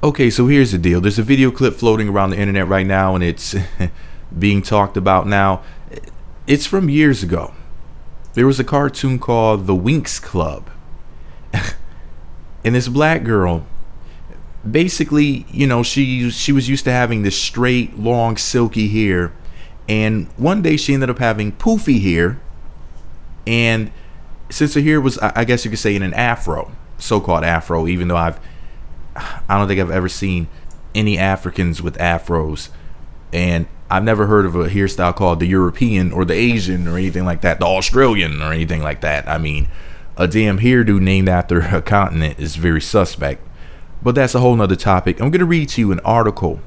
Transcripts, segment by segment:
Okay, so here's the deal. There's a video clip floating around the internet right now, and it's being talked about now. It's from years ago. There was a cartoon called the Winx Club. And this black girl, basically, she was used to having this straight, long, silky hair. And one day she ended up having poofy hair. And since her hair was, I guess you could say, in an afro, so-called afro, even though I don't think I've ever seen any Africans with afros, and I've never heard of a hairstyle called the European or the Asian or anything like that, the Australian or anything like that. I mean, a damn hairdo named after a continent is very suspect, but that's a whole nother topic. I'm gonna read to you an article.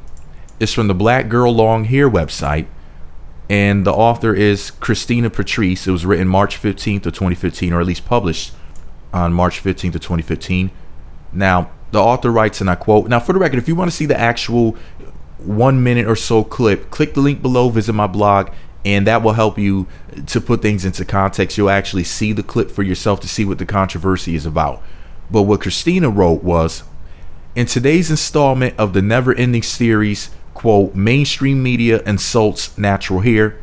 It's from the Black Girl Long Hair website, and the author is Christina Patrice. It was written March 15th of 2015, or at least published on March 15th of 2015. Now, the author writes, and I quote, "Now, for the record, if you want to see the actual 1 minute or so clip, click the link below, visit my blog, and that will help you to put things into context. You'll actually see the clip for yourself to see what the controversy is about." But what Christina wrote was, "In today's installment of the never-ending series, quote, mainstream media insults natural hair,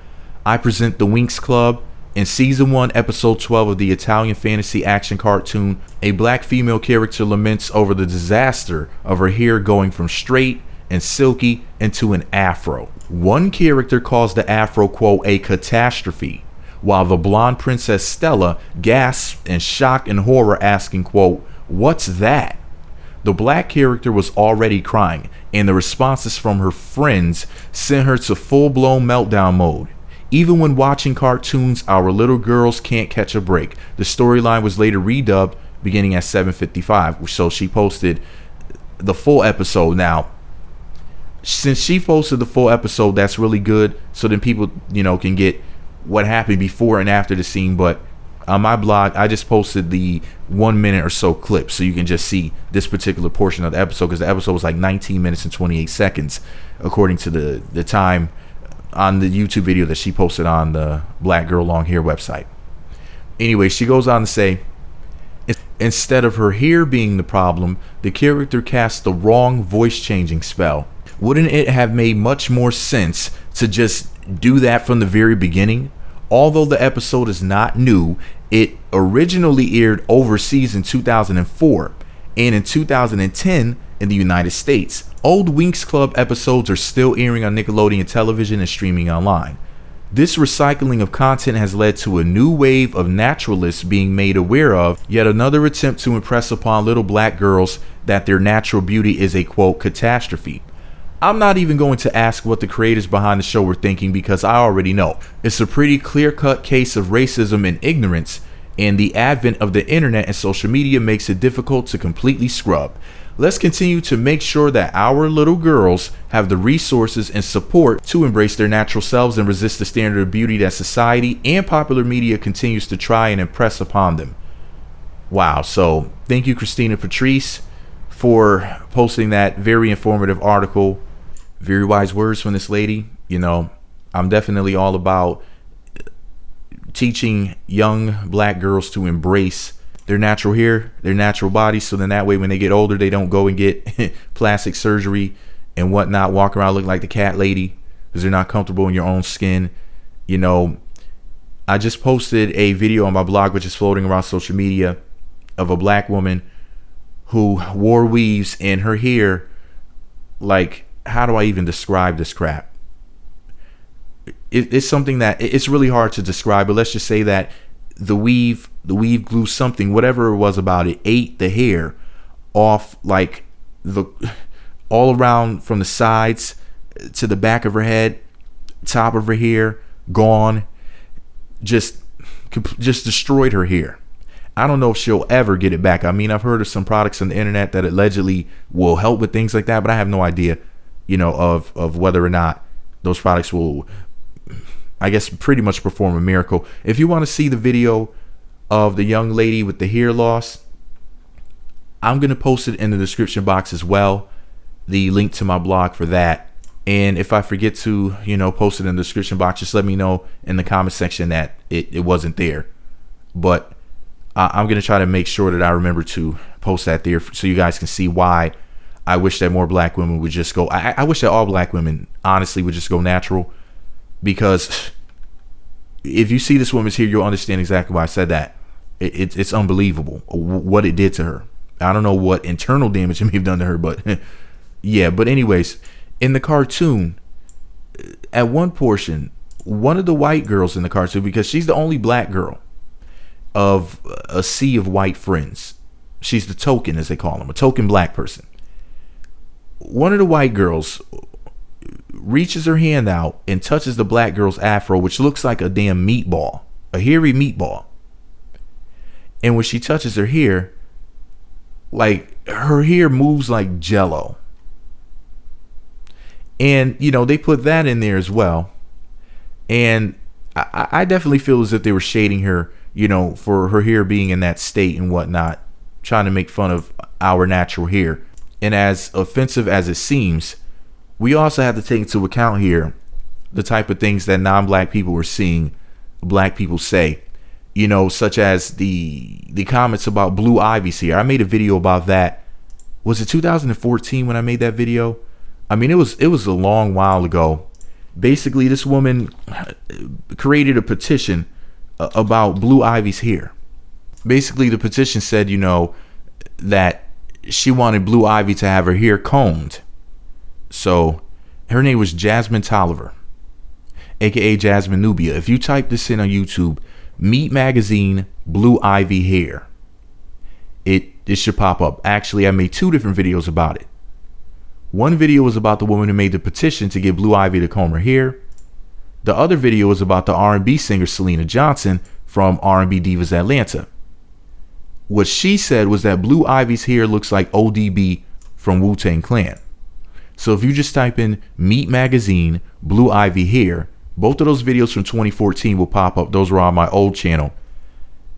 I present the Winx Club. In season 1, episode 12 of the Italian fantasy action cartoon, a black female character laments over the disaster of her hair going from straight and silky into an afro. One character calls the afro, quote, a catastrophe, while the blonde princess Stella gasps in shock and horror, asking, quote, what's that? The black character was already crying, and the responses from her friends sent her to full-blown meltdown mode. Even when watching cartoons, our little girls can't catch a break." The storyline was later redubbed beginning at 7:55. So she posted the full episode. Now, since she posted the full episode, that's really good. So then people, can get what happened before and after the scene. But on my blog, I just posted the 1 minute or so clip, so you can just see this particular portion of the episode, because the episode was like 19 minutes and 28 seconds, according to the time on the YouTube video that she posted on the Black Girl Long Hair website. Anyway, she goes on to say, instead of her hair being the problem, the character cast the wrong voice changing spell. Wouldn't it have made much more sense to just do that from the very beginning? Although the episode is not new, it originally aired overseas in 2004 and in 2010 in the United States. Old Winx Club episodes are still airing on Nickelodeon television and streaming online. This recycling of content has led to a new wave of naturalists being made aware of yet another attempt to impress upon little black girls that their natural beauty is a, quote, catastrophe. I'm not even going to ask what the creators behind the show were thinking, because I already know. It's a pretty clear-cut case of racism and ignorance, and the advent of the internet and social media makes it difficult to completely scrub. Let's continue to make sure that our little girls have the resources and support to embrace their natural selves and resist the standard of beauty that society and popular media continues to try and impress upon them." Wow. So thank you, Christina Patrice, for posting that very informative article. Very wise words from this lady. I'm definitely all about teaching young black girls to embrace their natural hair, their natural bodies, so then that way when they get older, they don't go and get plastic surgery and whatnot, walk around looking like the cat lady because they're not comfortable in your own skin. I just posted a video on my blog, which is floating around social media, of a black woman who wore weaves, and her hair, like, how do I even describe this crap? It's something that it's really hard to describe, but let's just say that the weave glue, something, whatever it was about it, ate the hair off, like all around from the sides to the back of her head, top of her hair, gone, just destroyed her hair. I don't know if she'll ever get it back. I mean, I've heard of some products on the internet that allegedly will help with things like that, but I have no idea, of whether or not those products will, I guess, pretty much perform a miracle. If you want to see the video of the young lady with the hair loss, I'm going to post it in the description box as well, the link to my blog for that. And if I forget to, post it in the description box, just let me know in the comment section that it wasn't there. But I'm going to try to make sure that I remember to post that there so you guys can see why I wish that more black women would just go. I wish that all black women honestly would just go natural, because if you see this woman's hair, you'll understand exactly why I said that. It's unbelievable what it did to her. I don't know what internal damage it may have done to her, but yeah. But anyways, in the cartoon, at one portion, one of the white girls in the cartoon, because she's the only black girl of a sea of white friends. She's the token, as they call them, a token black person. One of the white girls reaches her hand out and touches the black girl's afro, which looks like a damn meatball, a hairy meatball. And when she touches her hair, like, her hair moves like jello. And, you know, they put that in there as well. And I definitely feel as if they were shading her, you know, for her hair being in that state and whatnot, trying to make fun of our natural hair. And as offensive as it seems, we also have to take into account here the type of things that non-black people were seeing black people say, you know, such as the comments about Blue Ivy's hair. I made a video about that. Was it 2014 when I made that video? I mean, it was a long while ago. Basically, this woman created a petition about Blue Ivy's hair. Basically, the petition said, you know, that she wanted Blue Ivy to have her hair combed. So her name was Jasmine Tolliver, aka Jasmine Nubia. If you type this in on YouTube, Meat Magazine Blue Ivy hair, it should pop up. Actually, I made 2 different videos about it. One video was about the woman who made the petition to get Blue Ivy to comb her hair. The other video was about the R&B singer Selena Johnson from R&B Divas Atlanta. What she said was that Blue Ivy's hair looks like ODB from Wu-Tang Clan. So if you just type in Meat Magazine Blue Ivy hair, both of those videos from 2014 will pop up. Those were on my old channel.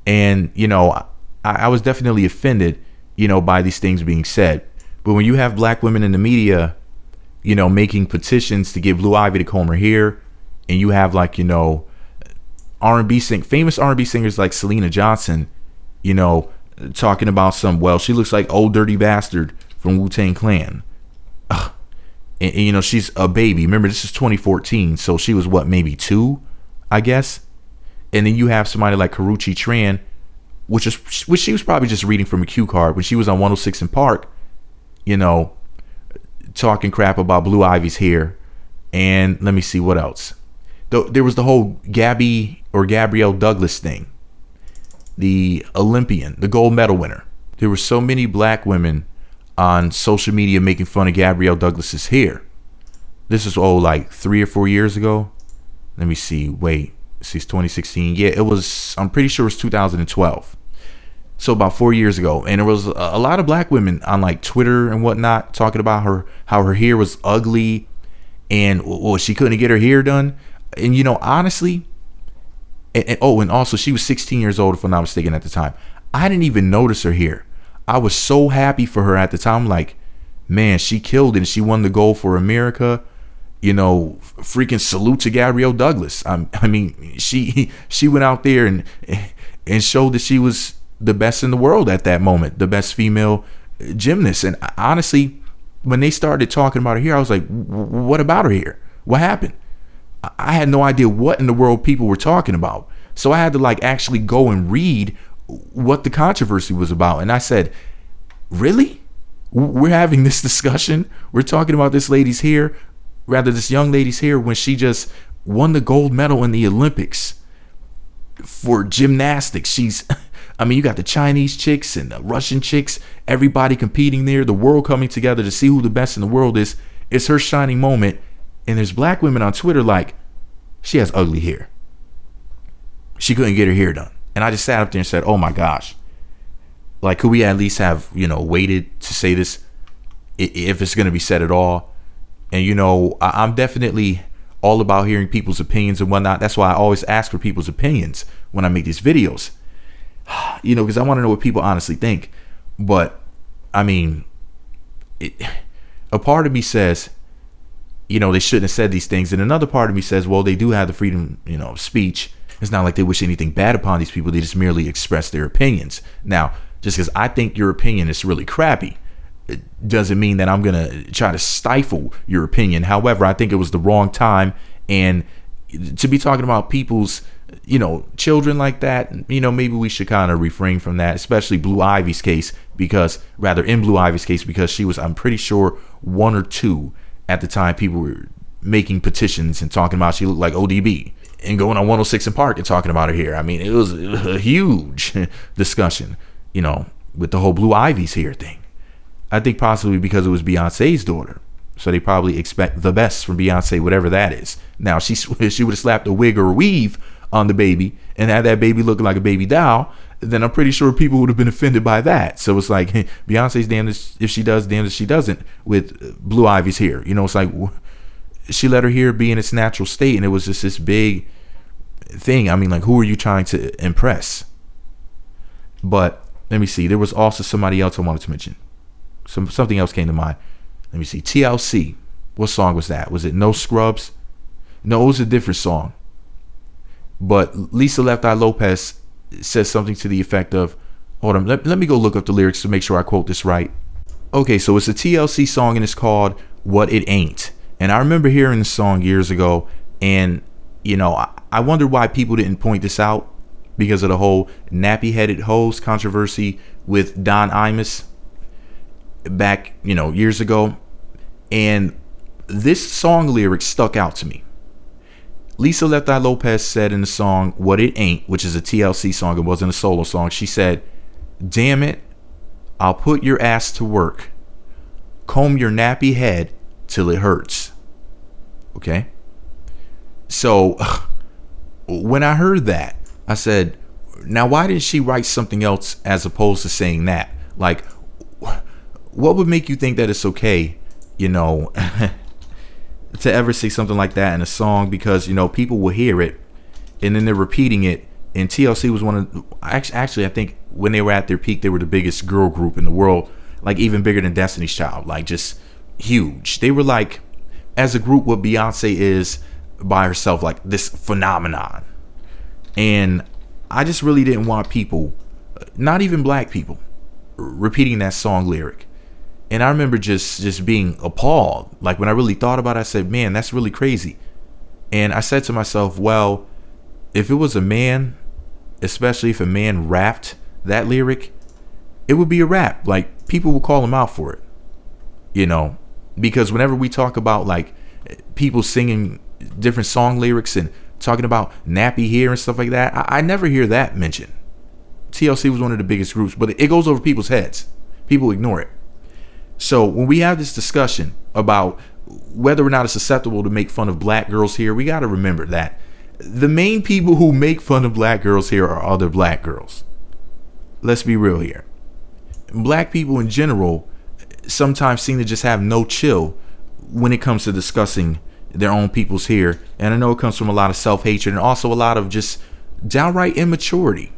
And, you know, I was definitely offended, you know, by these things being said. But when you have black women in the media, you know, making petitions to get Blue Ivy to comb her hair, and you have, like, you know, famous R&B singers like Selena Johnson, you know, talking about she looks like Old Dirty Bastard from Wu-Tang Clan. And, you know, she's a baby. Remember, this is 2014, so she was maybe 2, I guess. And then you have somebody like Karrueche Tran, which she was probably just reading from a cue card when she was on 106 in Park, you know, talking crap about Blue Ivy's hair. And let me see what else. There was the whole Gabrielle Douglas thing, the Olympian, the gold medal winner. There were so many black women on social media making fun of Gabrielle Douglas's hair. This is like 3 or 4 years ago. Let me see. Wait, this is 2016. Yeah, it was. I'm pretty sure it was 2012. So about 4 years ago, and there was a lot of black women on like Twitter and whatnot talking about how her hair was ugly, and she couldn't get her hair done. And, you know, honestly, and also she was 16 years old, if I'm not mistaken, at the time. I didn't even notice her hair. I was so happy for her at the time. Like, man, she killed it. And she won the gold for America. You know, freaking salute to Gabrielle Douglas. I mean, she went out there and showed that she was the best in the world at that moment, the best female gymnast. And honestly, when they started talking about her hair, I was like, what about her hair? What happened? I had no idea what in the world people were talking about. So I had to like actually go and read what the controversy was about. And I said, really? We're having this discussion? We're talking about this lady's hair, rather this young lady's hair, when she just won the gold medal in the Olympics for gymnastics. I mean, you got the Chinese chicks and the Russian chicks, everybody competing there, the world coming together to see who the best in the world is. It's her shining moment. And there's black women on Twitter like, she has ugly hair. She couldn't get her hair done. And I just sat up there and said, oh my gosh. Like, could we at least have, you know, waited to say this if it's going to be said at all? And, you know, I'm definitely all about hearing people's opinions and whatnot. That's why I always ask for people's opinions when I make these videos. You know, because I want to know what people honestly think. But, I mean, a part of me says, you know, they shouldn't have said these things. And another part of me says, well, they do have the freedom, you know, of speech. It's not like they wish anything bad upon these people. They just merely express their opinions. Now, just because I think your opinion is really crappy doesn't mean that I'm going to try to stifle your opinion. However, I think it was the wrong time. And to be talking about people's, children like that, maybe we should kind of refrain from that, especially in Blue Ivy's case, because she was, I'm pretty sure, 1 or 2 at the time. People were making petitions and talking about she looked like ODB and going on 106 in Park and talking about her hair. I mean, it was a huge discussion, with the whole Blue Ivy's hair thing. I think possibly because it was Beyonce's daughter. So they probably expect the best from Beyonce, whatever that is. Now, she would have slapped a wig or a weave on the baby and had that baby looking like a baby doll, then I'm pretty sure people would have been offended by that. So it's like, Beyonce's damned if she does, damned if she doesn't with Blue Ivy's hair. It's like she let her hair be in its natural state, and it was just this big thing. I mean, like, who are you trying to impress? But let me see. There was also somebody else I wanted to mention. Something else came to mind. Let me see. TLC. What song was that? Was it No Scrubs? No, it was a different song. But Lisa Left Eye Lopez says something to the effect of, hold on, let me go look up the lyrics to make sure I quote this right. Okay, so it's a TLC song and it's called What It Ain't. And I remember hearing the song years ago, and I wonder why people didn't point this out, because of the whole nappy-headed hose controversy with Don Imus back, years ago. And this song lyric stuck out to me. Lisa Left Eye Lopez said in the song What It Ain't, which is a TLC song, it wasn't a solo song, she said, "Damn it, I'll put your ass to work. Comb your nappy head till it hurts." Okay? So when I heard that, I said, now why didn't she write something else as opposed to saying that? Like, what would make you think that it's okay, to ever say something like that in a song? Because people will hear it and then they're repeating it. And TLC was one of, actually I think when they were at their peak, they were the biggest girl group in the world, like even bigger than Destiny's Child, like just huge. They were like, as a group, what Beyonce is by herself, like this phenomenon. And I just really didn't want people, not even black people, repeating that song lyric. And I remember just being appalled. Like, when I really thought about it, I said, man, that's really crazy. And I said to myself, well, if it was a man, especially if a man rapped that lyric, it would be a rap. Like, people would call him out for it, because whenever we talk about like people singing different song lyrics and talking about nappy hair and stuff like that, I never hear that mentioned. TLC was one of the biggest groups, but it goes over people's heads. People ignore it. So when we have this discussion about whether or not it's acceptable to make fun of black girls here, we got to remember that the main people who make fun of black girls here are other black girls. Let's be real here. Black people in general sometimes seem to just have no chill when it comes to discussing their own people's hair. And I know it comes from a lot of self-hatred and also a lot of just downright immaturity.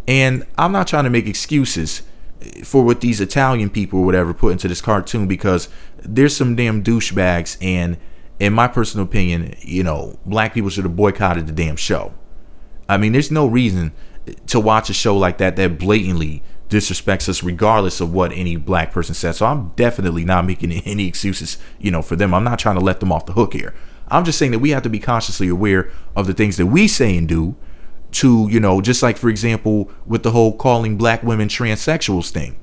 And I'm not trying to make excuses for what these Italian people or whatever put into this cartoon, because there's some damn douchebags, and in my personal opinion, black people should have boycotted the damn show. I mean, there's no reason to watch a show like that blatantly disrespects us regardless of what any black person says. So I'm definitely not making any excuses, for them. I'm not trying to let them off the hook here. I'm just saying that we have to be consciously aware of the things that we say and do to, just like, for example, with the whole calling black women transsexuals thing.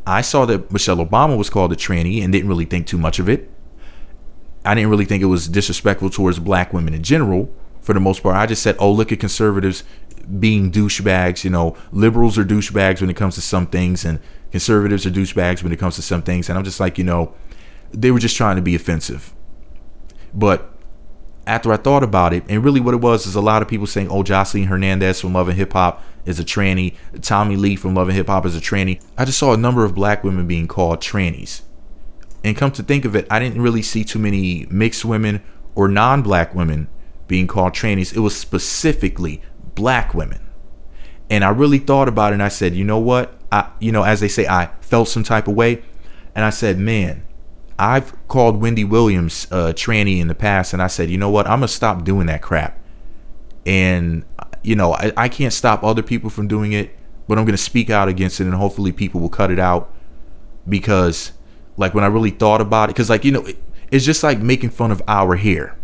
I saw that Michelle Obama was called a tranny and didn't really think too much of it. I didn't really think it was disrespectful towards black women in general. For the most part, I just said, oh, look at conservatives being douchebags. Liberals are douchebags when it comes to some things, and conservatives are douchebags when it comes to some things. And I'm just like, they were just trying to be offensive. But after I thought about it, and really what it was is a lot of people saying, oh, Jocelyn Hernandez from Love and Hip Hop is a tranny, Tommy Lee from Love and Hip Hop is a tranny. I just saw a number of black women being called trannies. And come to think of it, I didn't really see too many mixed women or non-black women being called trannies. It was specifically black women. And I really thought about it, and I said, you know what? As they say, I felt some type of way. And I said, man, I've called Wendy Williams tranny in the past, and I said, you know what? I'm going to stop doing that crap. And, I can't stop other people from doing it, but I'm going to speak out against it, and hopefully people will cut it out. because like when I really thought about it, because like, it's just like making fun of our hair.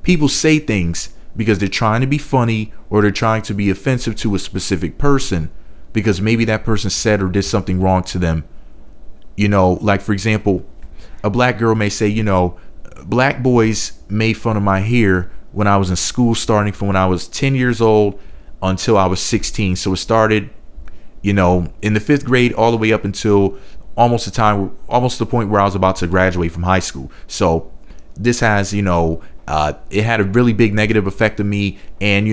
People say things because they're trying to be funny or they're trying to be offensive to a specific person because maybe that person said or did something wrong to them. Like for example, a black girl may say, black boys made fun of my hair when I was in school, starting from when I was 10 years old until I was 16. So it started, in the 5th grade all the way up until almost the point where I was about to graduate from high school. So this has, it had a really big negative effect on me. And,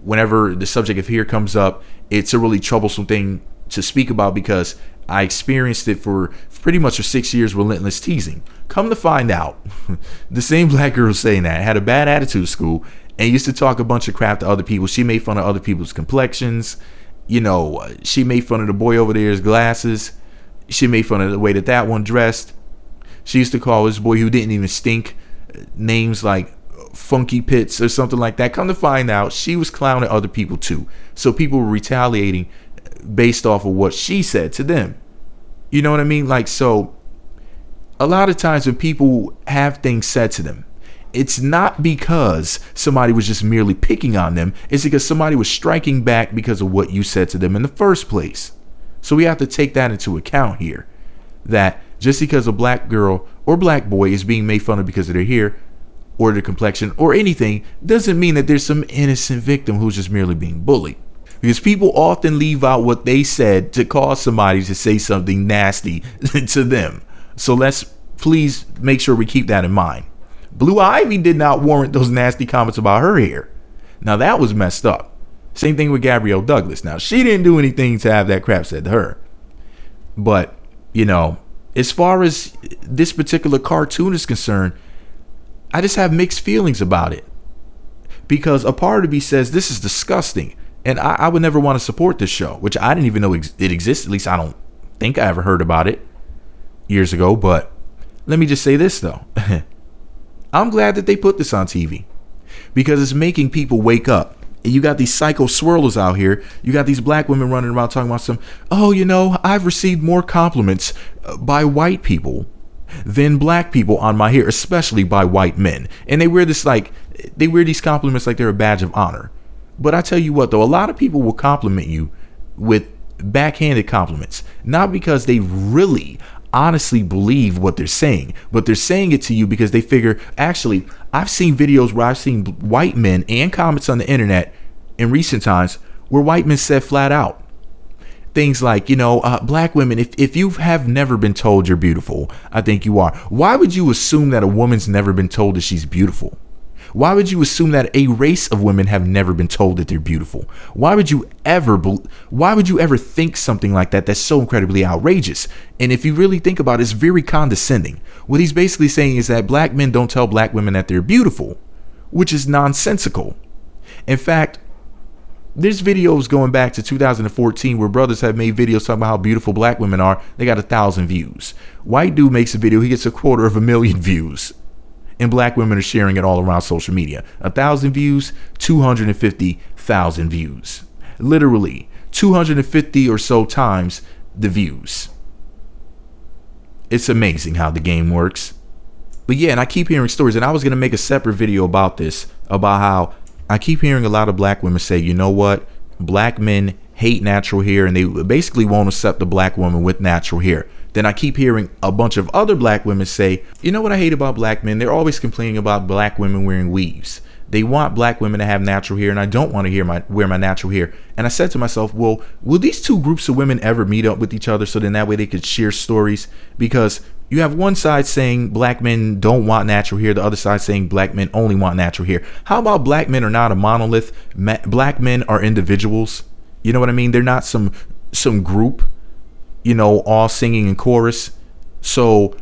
whenever the subject of hair comes up, it's a really troublesome thing to speak about because I experienced it for pretty much for 6 years, relentless teasing. Come to find out, the same black girl saying that had a bad attitude at school and used to talk a bunch of crap to other people. She made fun of other people's complexions. She made fun of the boy over there's glasses. She made fun of the way that one dressed. She used to call this boy who didn't even stink names like Funky Pits or something like that. Come to find out, she was clowning other people too. So people were retaliating based off of what she said to them. You know what I mean? Like, so a lot of times when people have things said to them, it's not because somebody was just merely picking on them. It's because somebody was striking back because of what you said to them in the first place. So we have to take that into account here, that just because a black girl or black boy is being made fun of because of their hair or their complexion or anything doesn't mean that there's some innocent victim who's just merely being bullied. Because people often leave out what they said to cause somebody to say something nasty to them. So let's please make sure we keep that in mind. Blue Ivy did not warrant those nasty comments about her hair. Now that was messed up. Same thing with Gabrielle Douglas. Now, she didn't do anything to have that crap said to her. But, as far as this particular cartoon is concerned, I just have mixed feelings about it. Because a part of me says this is disgusting. And I would never want to support this show, which I didn't even know it exists. At least I don't think I ever heard about it years ago. But let me just say this, though. I'm glad that they put this on TV because it's making people wake up. You got these psycho swirlers out here. You got these black women running around talking about I've received more compliments by white people than black people on my hair, especially by white men. And they wear these compliments like they're a badge of honor. But I tell you what, though, a lot of people will compliment you with backhanded compliments, not because they really honestly believe what they're saying, but they're saying it to you because they figure, actually, I've seen videos where I've seen white men and comments on the internet in recent times where white men said flat out things like, black women, if you have never been told you're beautiful, I think you are. Why would you assume that a woman's never been told that she's beautiful? Why would you assume that a race of women have never been told that they're beautiful? Why would you ever think something like that that's so incredibly outrageous? And if you really think about it, it's very condescending. What he's basically saying is that black men don't tell black women that they're beautiful, which is nonsensical. In fact, there's videos going back to 2014 where brothers have made videos talking about how beautiful black women are. They got 1,000 views. White dude makes a video, he gets 250,000 views. And black women are sharing it all around social media. 1,000 views, 250,000 views. Literally 250 or so times the views. It's amazing how the game works. But yeah, and I keep hearing stories, and I was going to make a separate video about this, about how I keep hearing a lot of black women say, you know what, black men hate natural hair, and they basically won't accept a black woman with natural hair. Then I keep hearing a bunch of other black women say, you know what I hate about black men? They're always complaining about black women wearing weaves. They want black women to have natural hair, and I don't want to wear my natural hair. And I said to myself, well, will these two groups of women ever meet up with each other so then that way they could share stories? Because you have one side saying black men don't want natural hair, the other side saying black men only want natural hair. How about black men are not a monolith? Black men are individuals. You know what I mean? They're not some group, all singing in chorus. So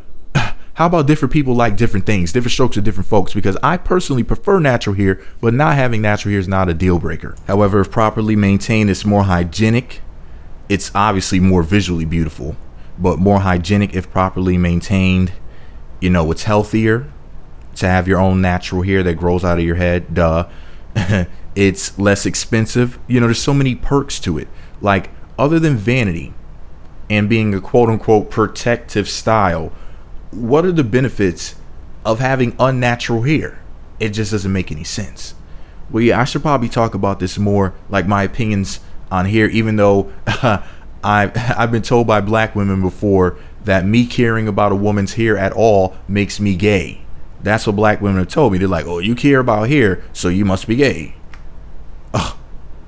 how about different people like different things, different strokes of different folks? Because I personally prefer natural hair, but not having natural hair is not a deal breaker. However, if properly maintained, it's more hygienic. It's obviously more visually beautiful, but more hygienic if properly maintained. It's healthier to have your own natural hair that grows out of your head. Duh. It's less expensive. There's so many perks to it. Like, other than vanity, and being a quote unquote protective style, what are the benefits of having unnatural hair? It just doesn't make any sense. Well, yeah, I should probably talk about this more, like my opinions on hair, even though I've been told by black women before that me caring about a woman's hair at all makes me gay. That's what black women have told me. They're like, oh, you care about hair, so you must be gay. Oh,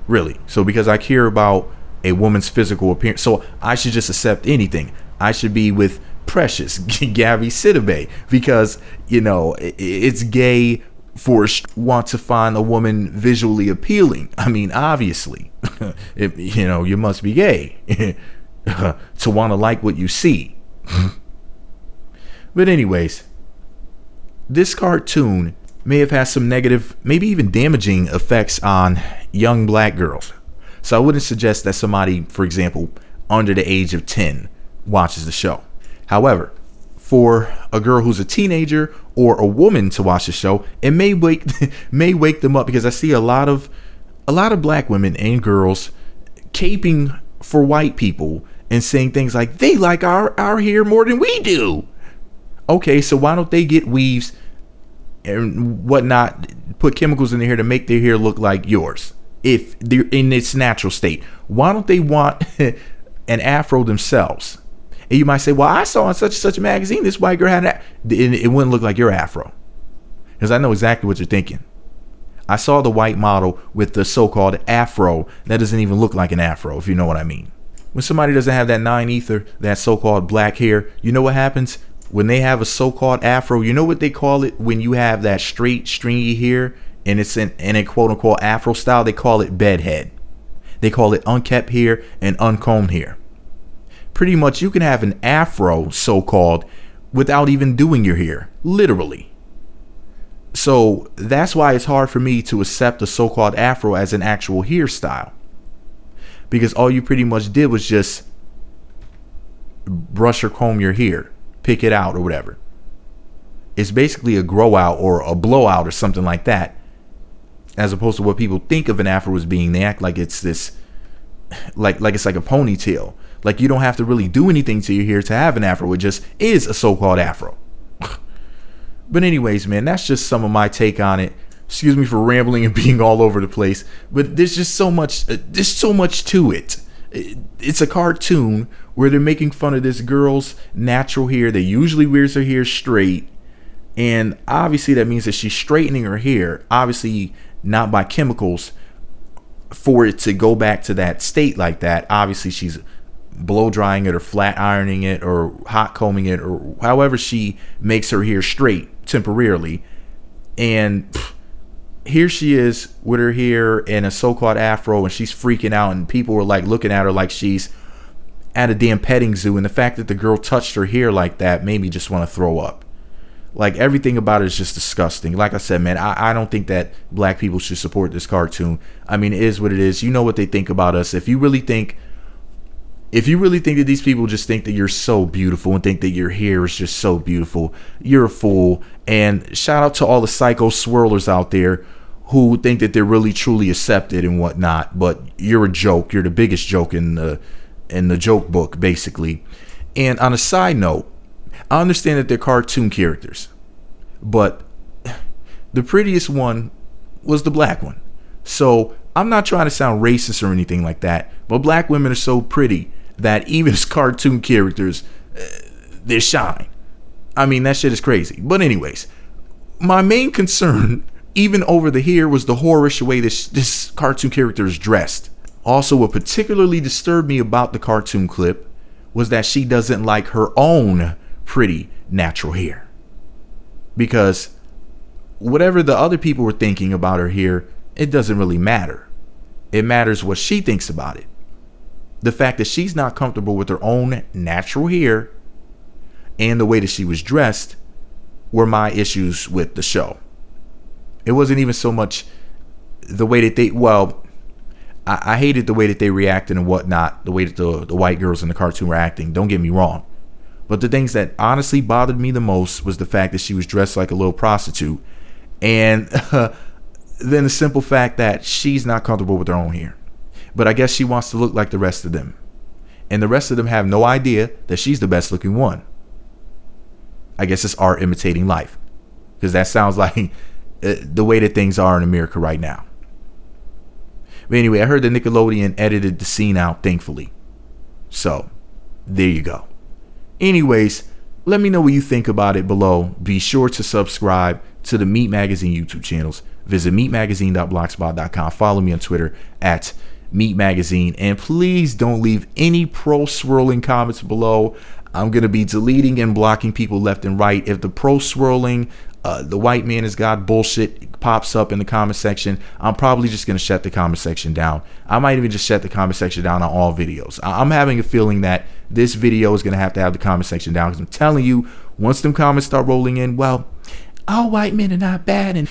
really? So because I care about a woman's physical appearance, so I should just accept anything? I should be with Precious Gabby Sidibe because, you know, it's gay for want to find a woman visually appealing. I mean, obviously, you know, you must be gay to want to like what you see. But anyways, this cartoon may have had some negative, maybe even damaging effects on young black girls. So I wouldn't suggest that somebody, for example, under the age of 10 watches the show. However, for a girl who's a teenager or a woman to watch the show, it may wake them up, because I see a lot of black women and girls caping for white people and saying things like they like our hair more than we do. Okay, so why don't they get weaves and whatnot, put chemicals in their hair to make their hair look like yours if they're in its natural state? Why don't they want an afro themselves? And you might say, well, I saw in such and such a magazine this white girl had it wouldn't look like your afro. Because I know exactly what you're thinking. I saw the white model with the so-called afro that doesn't even look like an afro, if you know what I mean. When somebody doesn't have that 9 ether, that so-called black hair, you know what happens? When they have a so-called afro, you know what they call it when you have that straight, stringy hair and it's in a quote-unquote afro style? They call it bedhead. They call it unkept hair and uncombed hair. Pretty much you can have an afro, so-called, without even doing your hair, literally. So that's why it's hard for me to accept the so-called afro as an actual hairstyle, because all you pretty much did was just brush or comb your hair, pick it out or whatever. It's basically a grow out or a blowout or something like that, as opposed to what people think of an afro as being. They act like it's this, like it's like a ponytail. Like you don't have to really do anything to your hair to have an afro. It just is a so-called afro. But anyways, man, that's just some of my take on it. Excuse me for rambling and being all over the place, but there's just so much. There's so much to it. It's a cartoon where they're making fun of this girl's natural hair that usually wears her hair straight, and obviously that means that she's straightening her hair. Obviously not by chemicals for it to go back to that state like that. Obviously she's blow drying it or flat ironing it or hot combing it or however she makes her hair straight temporarily. And here she is with her hair in a so-called afro, and she's freaking out, and people were like looking at her like she's at a damn petting zoo. And the fact that the girl touched her hair like that made me just want to throw up. Like everything about it is just disgusting. Like I said, man, I don't think that black people should support this cartoon. I mean, it is what it is. You know what they think about us. If you really think that these people just think that you're so beautiful and think that your hair is just so beautiful, you're a fool. And shout out to all the psycho swirlers out there who think that they're really truly accepted and whatnot. But you're a joke. You're the biggest joke in the joke book, basically. And on a side note, I understand that they're cartoon characters, but the prettiest one was the black one. So I'm not trying to sound racist or anything like that, but black women are so pretty that even as cartoon characters, they shine. I mean, that shit is crazy. But anyways, my main concern, even over the hair, was the whorish way this cartoon character is dressed. Also, what particularly disturbed me about the cartoon clip was that she doesn't like her own pretty natural hair. Because whatever the other people were thinking about her hair, it doesn't really matter. It matters what she thinks about it. The fact that she's not comfortable with her own natural hair and the way that she was dressed were my issues with the show. It wasn't even so much the way that they, I hated the way that they reacted and whatnot, the way that the white girls in the cartoon were acting. Don't get me wrong. But the things that honestly bothered me the most was the fact that she was dressed like a little prostitute. And then the simple fact that she's not comfortable with her own hair. But I guess she wants to look like the rest of them. and the rest of them have no idea that she's the best looking one. I guess it's art imitating life, because that sounds like the way that things are in America right now. But anyway, I heard that Nickelodeon edited the scene out, thankfully. So there you go. Anyways, let me know what you think about it below. Be sure to subscribe to the Meat Magazine YouTube channels. Visit meatmagazine.blogspot.com. Follow me on Twitter at Meat Magazine. And please don't leave any pro-swirling comments below. I'm going to be deleting and blocking people left and right. If the pro-swirling, the white man is God bullshit pops up in the comment section, I'm probably just going to shut the comment section down. I might even just shut the comment section down on all videos. I'm having a feeling that this video is going to have the comment section down, because I'm telling you, once them comments start rolling in, well, all white men are not bad, and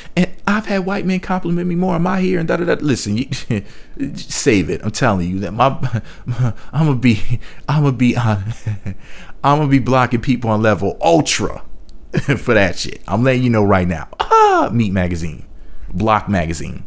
I've had white men compliment me more. Am I here? And da da da. Listen, save it. I'm telling you that I'm gonna be blocking people on level ultra for that shit. I'm letting you know right now. Meat Magazine, Block Magazine.